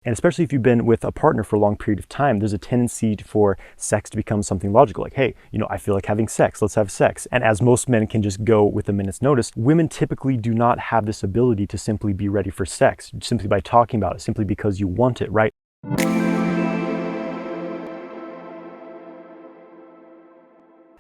And especially if you've been with a partner for a long period of time, there's a tendency for sex to become something logical. Like, hey, I feel like having sex, let's have sex. And as most men can just go with a minute's notice, women typically do not have this ability to simply be ready for sex, simply by talking about it, simply because you want it, right?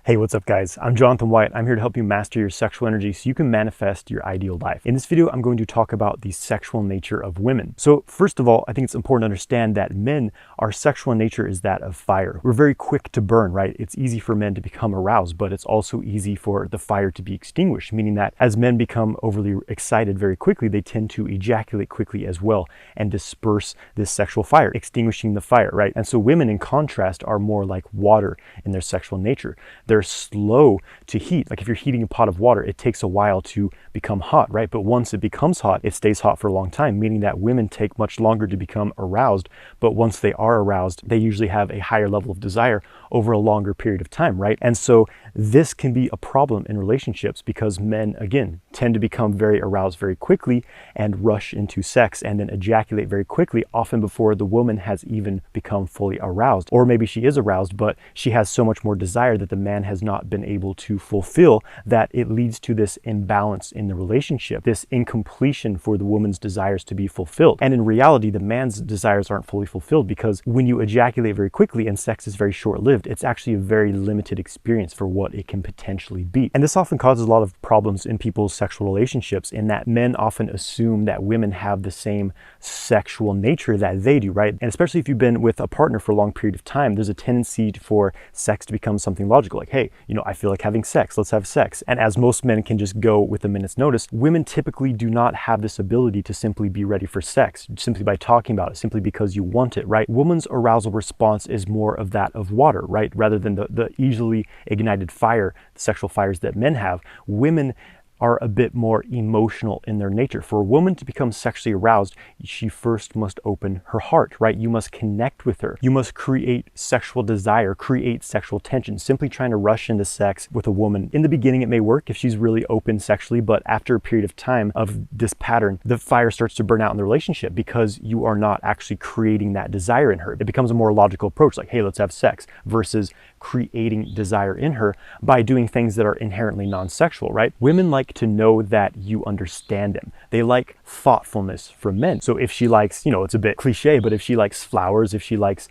Hey, what's up guys? I'm Jonathan White. I'm here to help you master your sexual energy so you can manifest your ideal life. In this video, I'm going to talk about the sexual nature of women. So first of all, I think it's important to understand that men, our sexual nature is that of fire. We're very quick to burn, right? It's easy for men to become aroused, but it's also easy for the fire to be extinguished, meaning that as men become overly excited very quickly, they tend to ejaculate quickly as well and disperse this sexual fire, extinguishing the fire, right? And so women, in contrast, are more like water in their sexual nature. They're slow to heat. Like if you're heating a pot of water, it takes a while to become hot, right? But once it becomes hot, it stays hot for a long time, meaning that women take much longer to become aroused. But once they are aroused, they usually have a higher level of desire over a longer period of time, right? And so this can be a problem in relationships because men, again, tend to become very aroused very quickly and rush into sex and then ejaculate very quickly, often before the woman has even become fully aroused. Or maybe she is aroused, but she has so much more desire that the man has not been able to fulfill that it leads to this imbalance in the relationship, this incompletion for the woman's desires to be fulfilled. And in reality, the man's desires aren't fully fulfilled because when you ejaculate very quickly and sex is very short-lived, it's actually a very limited experience for what it can potentially be. And this often causes a lot of problems in people's sexual relationships in that men often assume that women have the same sexual nature that they do, right? And especially if you've been with a partner for a long period of time, there's a tendency for sex to become something logical. Like, hey, I feel like having sex, let's have sex. And as most men can just go with a minute's notice, women typically do not have this ability to simply be ready for sex, simply by talking about it, simply because you want it, right? Woman's arousal response is more of that of water, right? Rather than the easily ignited fire, the sexual fires that men have. Women are a bit more emotional in their nature. For a woman to become sexually aroused, she first must open her heart, right? You must connect with her. You must create sexual desire, create sexual tension. Simply trying to rush into sex with a woman, in the beginning it may work if she's really open sexually, but after a period of time of this pattern, the fire starts to burn out in the relationship because you are not actually creating that desire in her. It becomes a more logical approach, like, hey, let's have sex, versus creating desire in her by doing things that are inherently non-sexual, right? Women like to know that you understand them. They like thoughtfulness from men. So if she likes, it's a bit cliche, but if she likes flowers, if she likes,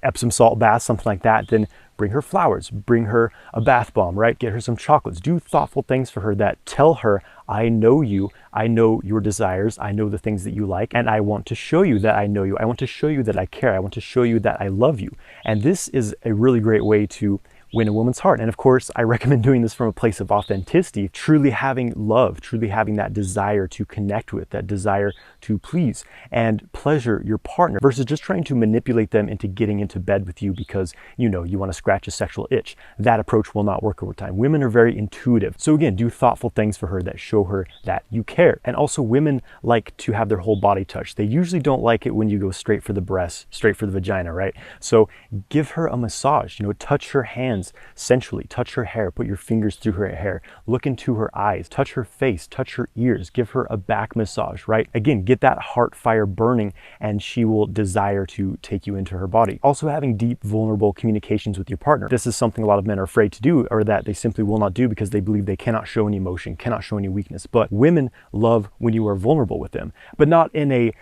Epsom salt baths, something like that, then bring her flowers, bring her a bath bomb, right? Get her some chocolates. Do thoughtful things for her that tell her, I know you, I know your desires, I know the things that you like, and I want to show you that I know you. I want to show you that I care. I want to show you that I love you. And this is a really great way to win a woman's heart. And of course, I recommend doing this from a place of authenticity, truly having love, truly having that desire to connect with, that desire to please and pleasure your partner versus just trying to manipulate them into getting into bed with you because you want to scratch a sexual itch. That approach will not work over time. Women are very intuitive. So again, do thoughtful things for her that show her that you care. And also women like to have their whole body touched. They usually don't like it when you go straight for the breasts, straight for the vagina, right? So give her a massage, touch her hands sensually, touch her hair, put your fingers through her hair, look into her eyes, touch her face, touch her ears, give her a back massage, right? Again, get that heart fire burning and she will desire to take you into her body. Also having deep, vulnerable communications with your partner. This is something a lot of men are afraid to do or that they simply will not do because they believe they cannot show any emotion, cannot show any weakness. But women love when you are vulnerable with them, but not in a,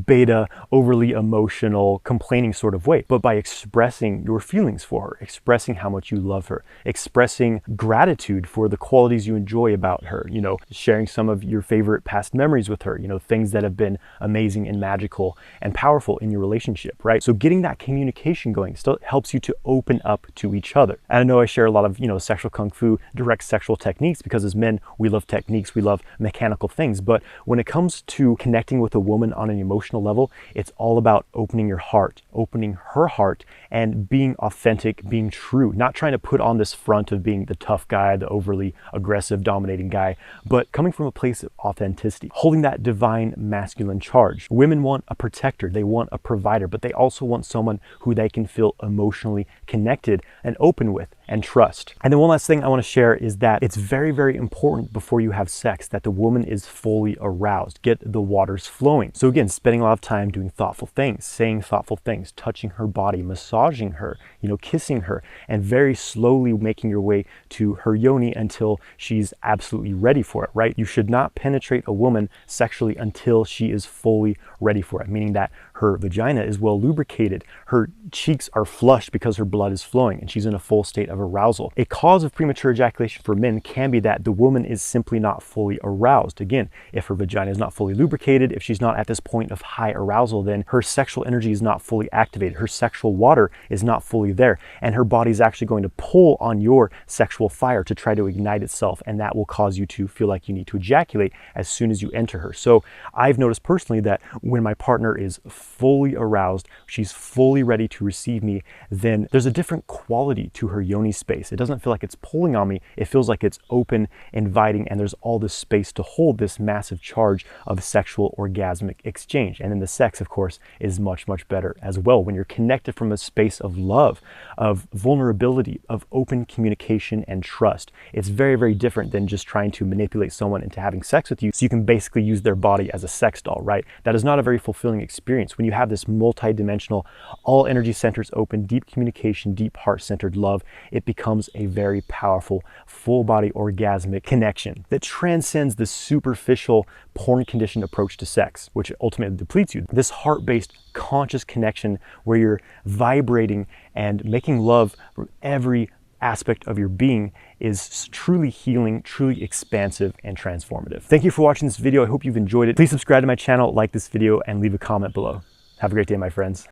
beta, overly emotional, complaining sort of way, but by expressing your feelings for her, expressing how much you love her, expressing gratitude for the qualities you enjoy about her, sharing some of your favorite past memories with her, things that have been amazing and magical and powerful in your relationship, right? So getting that communication going still helps you to open up to each other. And I know I share a lot of, sexual kung fu, direct sexual techniques because as men, we love techniques, we love mechanical things. But when it comes to connecting with a woman on an emotional level, it's all about opening your heart, opening her heart and being authentic, being true, not trying to put on this front of being the tough guy, the overly aggressive, dominating guy, but coming from a place of authenticity, holding that divine masculine charge. Women want a protector, they want a provider, but they also want someone who they can feel emotionally connected and open with. and trust. And then one last thing I want to share is that it's very, very important before you have sex that the woman is fully aroused. Get the waters flowing. So again, spending a lot of time doing thoughtful things, saying thoughtful things, touching her body, massaging her, kissing her, and very slowly making your way to her yoni until she's absolutely ready for it, right? You should not penetrate a woman sexually until she is fully ready for it, meaning that her vagina is well lubricated, her cheeks are flushed because her blood is flowing, and she's in a full state of arousal. A cause of premature ejaculation for men can be that the woman is simply not fully aroused. Again, if her vagina is not fully lubricated, if she's not at this point of high arousal, then her sexual energy is not fully activated, her sexual water is not fully there, and her body is actually going to pull on your sexual fire to try to ignite itself, and that will cause you to feel like you need to ejaculate as soon as you enter her. So I've noticed personally that when my partner is fully aroused, she's fully ready to receive me, then there's a different quality to her yoni space. It doesn't feel like it's pulling on me. It feels like it's open, inviting, and there's all this space to hold this massive charge of sexual orgasmic exchange. And then the sex, of course, is much, much better as well when you're connected from a space of love, of vulnerability, of open communication and trust. It's very, very different than just trying to manipulate someone into having sex with you so you can basically use their body as a sex doll, right? That is not a very fulfilling experience. When you have this multi-dimensional, all energy centers open, deep communication, deep heart-centered love, it becomes a very powerful, full-body orgasmic connection that transcends the superficial, porn-conditioned approach to sex, which ultimately depletes you. This heart-based, conscious connection where you're vibrating and making love from every aspect of your being is truly healing, truly expansive, and transformative. Thank you for watching this video. I hope you've enjoyed it. Please subscribe to my channel, like this video, and leave a comment below. Have a great day, my friends.